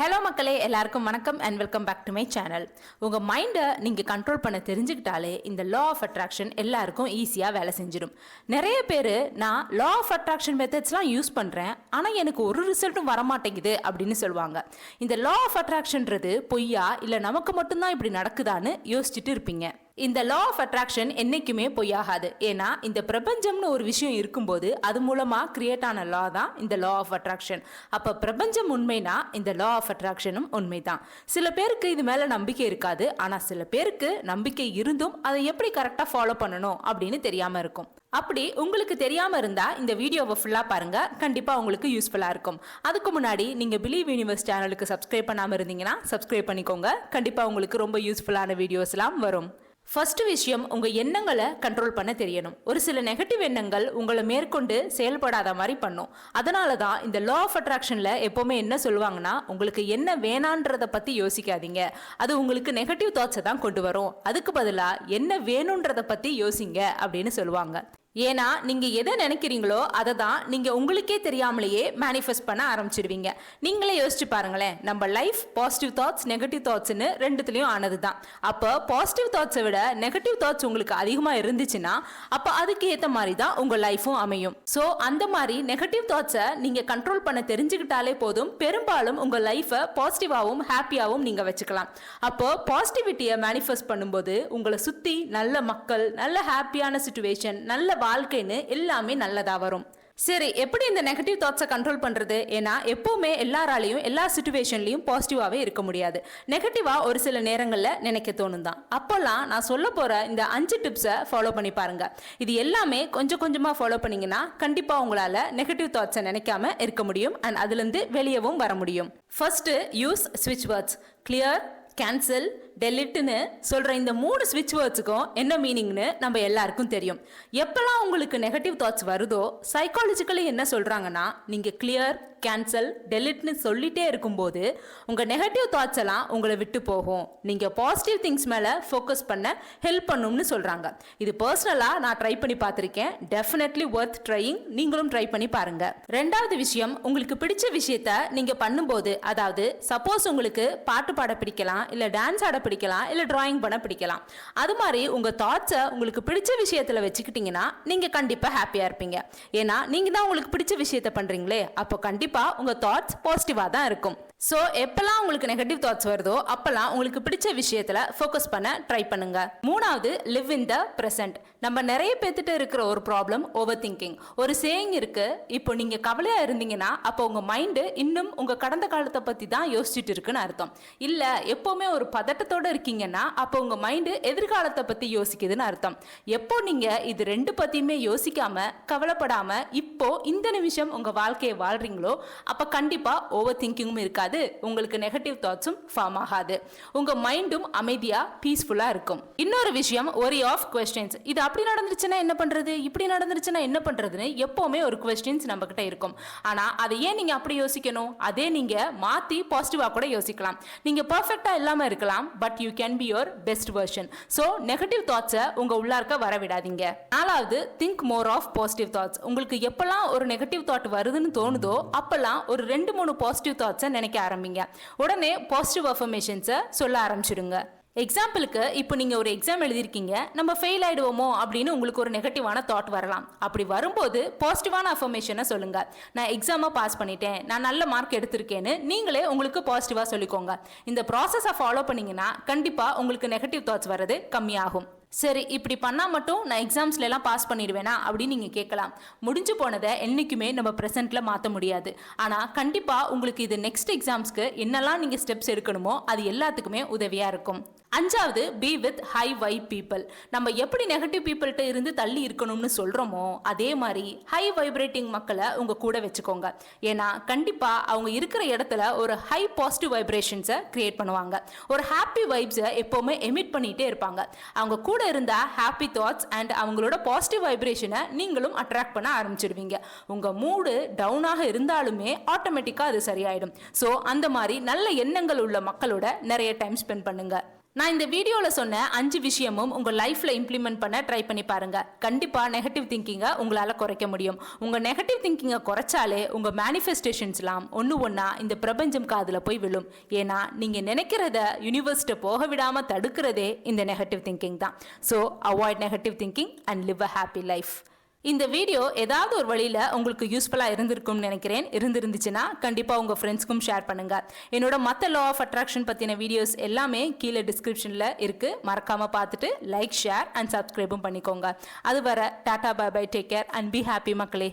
Hello மக்களே, எல்லாருக்கும் வணக்கம் and welcome back to my channel. உங்கள் மைண்டை நீங்கள் கண்ட்ரோல் பண்ண தெரிஞ்சுக்கிட்டாலே இந்த லா ஆஃப் அட்ராக்ஷன் எல்லாருக்கும் ஈஸியாக வேலை செஞ்சிடும். நிறைய பேர் நான் லா ஆஃப் அட்ராக்ஷன் மெத்தட்ஸ்லாம் யூஸ் பண்ணுறேன், ஆனால் எனக்கு ஒரு ரிசல்ட்டும் வரமாட்டேங்குது அப்படின்னு சொல்லுவாங்க. இந்த லா ஆஃப் அட்ராக்ஷன்றது பொய்யா இல்லை நமக்கு மட்டும்தான் இப்படி நடக்குதான்னு யோசிச்சுட்டு இருப்பீங்க. இந்த லா ஆஃப் அட்ராக்ஷன் என்னைக்குமே பொய்யாகாது. ஏன்னா இந்த பிரபஞ்சம்னு ஒரு விஷயம் இருக்கும்போது அது மூலமா கிரியேட் ஆன லா தான் இந்த லா ஆஃப் அட்ராக்ஷன். அப்ப பிரபஞ்சம் உண்மைனா இந்த லா ஆஃப் அட்ராக்ஷனும் உண்மைதான். சில பேருக்கு இது மேல நம்பிக்கை இருக்காது, ஆனா சில பேருக்கு நம்பிக்கை இருந்தும் அதை எப்படி கரெக்டா ஃபாலோ பண்ணணும் அப்படின்னு தெரியாம இருக்கும். அப்படி உங்களுக்கு தெரியாம இருந்தா இந்த வீடியோவை ஃபுல்லா பாருங்க, கண்டிப்பா உங்களுக்கு யூஸ்ஃபுல்லா இருக்கும். அதுக்கு முன்னாடி நீங்க பிலீவ் யூனிவர்ஸ் சேனலுக்கு சப்ஸ்கிரைப் பண்ணாம இருந்தீங்கன்னா சப்ஸ்கிரைப் பண்ணிக்கோங்க. கண்டிப்பா உங்களுக்கு ரொம்ப யூஸ்ஃபுல்லான வீடியோஸ் எல்லாம் வரும். ஃபர்ஸ்ட் விஷயம், உங்க எண்ணங்களை கண்ட்ரோல் பண்ண தெரியணும். ஒரு சில நெகட்டிவ் எண்ணங்கள் உங்களை மேற்கொண்டு செயல்படாத மாதிரி பண்ணும். அதனால தான் இந்த லா ஆஃப் அட்ராக்ஷன்ல எப்பவுமே என்ன சொல்லுவாங்கன்னா, உங்களுக்கு என்ன வேணான்றத பத்தி யோசிக்காதீங்க, அது உங்களுக்கு நெகட்டிவ் தாட்ஸை தான் கொண்டு வரும். அதுக்கு பதிலாக என்ன வேணுன்றத பத்தி யோசிங்க அப்படின்னு சொல்லுவாங்க. ஏன்னா நீங்க எதை நினைக்கிறீங்களோ அதை தான் நீங்க உங்களுக்கே தெரியாமலேயே மேனிஃபெஸ்ட் பண்ண ஆரம்பிச்சிடுவீங்க. நீங்களே யோசிச்சு பாருங்களேன், நம்ம லைஃப் பாசிட்டிவ் தாட்ஸ் நெகட்டிவ் தாட்ஸ்னு ரெண்டுத்துலயும் ஆனது தான். அப்போ பாசிட்டிவ் தாட்ஸை விட நெகட்டிவ் தாட்ஸ் உங்களுக்கு அதிகமா இருந்துச்சுன்னா அப்போ அதுக்கு ஏற்ற மாதிரி தான் உங்க லைஃபும் அமையும். ஸோ அந்த மாதிரி நெகட்டிவ் தாட்ஸை நீங்க கண்ட்ரோல் பண்ண தெரிஞ்சுக்கிட்டாலே போதும், பெரும்பாலும் உங்க லைஃபை பாசிட்டிவாகவும் ஹாப்பியாகவும் நீங்க வச்சுக்கலாம். அப்போ பாசிட்டிவிட்டியை மேனிஃபெஸ்ட் பண்ணும்போது உங்களை சுத்தி நல்ல மக்கள், நல்ல ஹாப்பியான சிச்சுவேஷன், நல்ல வாழ்க்கைன்னு எல்லாமே நல்லதா வரும். சரி, எப்படி இந்த நெகட்டிவ் தாட்ஸை கண்ட்ரோல் பண்றது? ஏன்னா எப்பவுமே எல்லாராலையும் எல்லா சிச்சுவேஷன்லையும் பாசிட்டிவாவே இருக்க முடியாது. நெகட்டிவா ஒரு சில நேரங்களில் நினைக்க தோணும் தான். அப்போல்லாம் நான் சொல்ல போற இந்த 5 டிப்ஸை ஃபாலோ பண்ணி பாருங்க. இது எல்லாமே கொஞ்சம் கொஞ்சமா ஃபாலோ பண்ணீங்கன்னா கண்டிப்பா உங்களால நெகட்டிவ் தாட்ஸை நினைக்காம இருக்க முடியும் அண்ட் அதுல இருந்து வெளியவும் வர முடியும். ஃபர்ஸ்ட், யூஸ் ஸ்விட்ச் வேர்ட்ஸ். கிளியர், கேன்சல், டெலிட்னு சொல்ற இந்த 3 ஸ்விட்ச் வேர்ட்ஸுக்கும் என்ன மீனிங்னு நம்ம எல்லாருக்கும் தெரியும். எப்பெல்லாம் உங்களுக்கு நெகட்டிவ் தாட்ஸ் வருதோ சைக்காலஜிக்கலி என்ன சொல்றாங்கன்னா, நீங்க கிளியர், கேன்சல், டெலிட்னு சொல்லிட்டே இருக்கும்போது உங்க நெகட்டிவ் தாட்ஸ் எல்லாம் உங்களை விட்டு போகும், நீங்க பாசிட்டிவ் திங்ஸ் மேல ஃபோக்கஸ் பண்ண ஹெல்ப் பண்ணும்னு சொல்றாங்க. இது பர்சனலா நான் ட்ரை பண்ணி பார்த்திருக்கேன். Definitely worth trying. நீங்களும் ட்ரை பண்ணி பாருங்க. ரெண்டாவது விஷயம், உங்களுக்கு பிடிச்ச விஷயத்த நீங்க பண்ணும்போது, அதாவது சப்போஸ் உங்களுக்கு பாட்டு பாட பிடிக்கலாம், இல்ல டான்ஸ் ஆட பிடிக்கலாம், இல்ல டிராயிங் பண்ண பிடிக்கலாம். அது மாதிரி உங்க தாட்ஸை உங்களுக்கு பிடிச்ச விஷயத்துல வச்சுக்கிட்டீங்கன்னா நீங்க கண்டிப்பா ஹாப்பியா இருப்பீங்க. ஏன்னா நீங்க தான் உங்களுக்கு பிடிச்ச விஷயத்த பண்றீங்களே, அப்போ கண்டிப்பா உங்க தாட்ஸ் பாசிட்டிவா தான் இருக்கும். சோ எப்பெல்லாம் உங்களுக்கு நெகட்டிவ் தாட்ஸ் வருதோ அப்பெல்லாம் உங்களுக்கு பிடிச்ச விஷயத்துல ஃபோக்கஸ் பண்ண ட்ரை பண்ணுங்க. மூணாவது, லிவ் இன் த பிரசன்ட். நம்ம நிறைய பேர்த்திட்ட இருக்கிற ஒரு ப்ராப்ளம் ஓவர் திங்கிங். ஒரு சேயிங் இருக்கு, இப்போ நீங்க கவலையா இருந்தீங்கன்னா அப்போ உங்க மைண்டு இன்னும் உங்க கடந்த காலத்தை பத்தி தான் யோசிச்சுட்டு இருக்குன்னு அர்த்தம். இல்ல எப்பவுமே ஒரு பதட்டத்தோட இருக்கீங்கன்னா அப்போ உங்க மைண்டு எதிர்காலத்தை பத்தி யோசிக்குதுன்னு அர்த்தம். எப்போ நீங்க இது ரெண்டு பத்தியுமே யோசிக்காம கவலைப்படாம இப்போ இந்த நிமிஷம் உங்க வாழ்க்கையை வாழ்றீங்களோ அப்ப கண்டிப்பா ஓவர் திங்கிங்கும் இருக்காது, உங்களுக்கு நெகட்டிவ் தாட்ஸும் ஃபார்ம் ஆகாது, உங்க மைண்டும் அமைதியா பீஸ்ஃபுல்லா இருக்கும். இன்னொரு விஷயம், worry of questions. இது அப்படி நடந்துருச்சுன்னா என்ன பண்றது, இப்படி நடந்துருச்சுன்னா என்ன பண்றதுன்னு எப்பவுமே ஒரு questions நம்ம கிட்ட இருக்கும். ஆனா அதை ஏன் நீங்க அப்படி யோசிக்கணும்? அதே நீங்க மாத்தி பாசிட்டிவா கூட யோசிக்கலாம். நீங்க பெர்ஃபெக்ட்டா இல்லாம இருக்கலாம், but you can be your best version. So negative தாட்ஸை உங்க உள்ளார்க்க வர விடாதீங்க. நாலாவது, think more of positive thoughts. உங்களுக்கு எப்பெல்லாம் ஒரு நெகட்டிவ் தாட் வருதுன்னு தோணுதோ அப்பெல்லாம் ஒரு 2-3 பாசிட்டிவ் தாட்ஸை நினைக்க ஆரம்பிங்க. உடனே பாசிட்டிவ் அஃபர்மேஷன்ஸை சொல்ல ஆரம்பிச்சிடுங்க. எக்ஸாம்பிளுக்கு, இப்போ நீங்க ஒரு எக்ஸாம் எழுதிருக்கீங்க, நம்ம ஃபெயில் ஆயிடுவோமோ அப்படின்னு உங்களுக்கு ஒரு நெகட்டிவான தாட் வரலாம். அப்படி வரும்போது பாசிட்டிவான அஃபர்மேஷனை சொல்லுங்க. நான் எக்ஸாமை பாஸ் பண்ணிட்டேன், நான் நல்ல மார்க் எடுத்திருக்கேன்னு நீங்களே உங்களுக்கு பாசிட்டிவா சொல்லிக்கோங்க. இந்த ப்ராசஸை ஃபாலோ பண்ணீங்கன்னா கண்டிப்பா உங்களுக்கு நெகட்டிவ் தாட்ஸ் வர்றது கம்மியாகும். சரி, இப்படி பண்ணா மட்டும் நான் எக்ஸாம்ஸ்ல எல்லாம் பாஸ் பண்ணிடுவேனா அப்படின்னு நீங்க கேட்கலாம். முடிஞ்சு போனதை என்னைக்குமே நம்ம பிரசன்ட்ல மாற்ற முடியாது. ஆனா கண்டிப்பா உங்களுக்கு இது நெக்ஸ்ட் எக்ஸாம்ஸ்க்கு என்னெல்லாம் நீங்க ஸ்டெப்ஸ் எடுக்கணுமோ அது எல்லாத்துக்குமே உதவியா இருக்கும். அஞ்சாவது, be with high vibe people. நம்ம எப்படி நெகட்டிவ் பீப்புள்கிட்ட இருந்து தள்ளி இருக்கணும்னு சொல்றோமோ அதே மாதிரி ஹை வைப்ரேட்டிங் மக்களை உங்க கூட வச்சுக்கோங்க. ஏன்னா கண்டிப்பா அவங்க இருக்கிற இடத்துல ஒரு ஹை பாசிட்டிவ் வைப்ரேஷன்ஸை கிரியேட் பண்ணுவாங்க. ஒரு ஹாப்பி வைப்ஸை எப்பவுமே எமிட் பண்ணிட்டே இருப்பாங்க. அவங்க கூட இருந்தா ஹாப்பி தாட்ஸ் அண்ட் அவங்களோட பாசிட்டிவ் வைப்ரேஷனை நீங்களும் அட்ராக்ட் பண்ண ஆரம்பிச்சிடுவீங்க. உங்க மூடு டவுனாக இருந்தாலுமே ஆட்டோமேட்டிக்கா அது சரியாயிடும். ஸோ அந்த மாதிரி நல்ல எண்ணங்கள் உள்ள மக்களோட நிறைய டைம் ஸ்பெண்ட் பண்ணுங்க. நான் இந்த வீடியோவில் சொன்ன 5 விஷயமும் உங்கள் லைஃப்பில் இம்ப்ளிமெண்ட் பண்ண ட்ரை பண்ணி பாருங்கள். கண்டிப்பாக நெகட்டிவ் திங்கிங்கை உங்களால் குறைக்க முடியும். உங்கள் நெகட்டிவ் திங்கிங்கை குறைச்சாலே உங்கள் மேனிஃபெஸ்டேஷன்ஸ்லாம் ஒன்றா இந்த பிரபஞ்சம் காதில் போய் விழும். ஏன்னா நீங்கள் நினைக்கிறத யூனிவர்ஸ்ட்டை போக விடாமல் தடுக்கிறதே இந்த நெகட்டிவ் திங்கிங் தான். So avoid negative thinking and live a happy life. இந்த வீடியோ ஏதாவது ஒரு வழியில் உங்களுக்கு யூஸ்ஃபுல்லாக இருந்திருக்கும்னு நினைக்கிறேன். இருந்துச்சுன்னா கண்டிப்பாக உங்கள் ஃப்ரெண்ட்ஸ்க்கும் ஷேர் பண்ணுங்கள். என்னோட மற்ற லா ஆஃப் அட்ராக்ஷன் பற்றின வீடியோஸ் எல்லாமே கீழே டிஸ்கிரிப்ஷனில் இருக்குது. மறக்காமல் பார்த்துட்டு லைக், ஷேர் அண்ட் சப்ஸ்கிரைபும் பண்ணிக்கோங்க. அது வர டாடா, bye bye, take care and be happy மக்களே.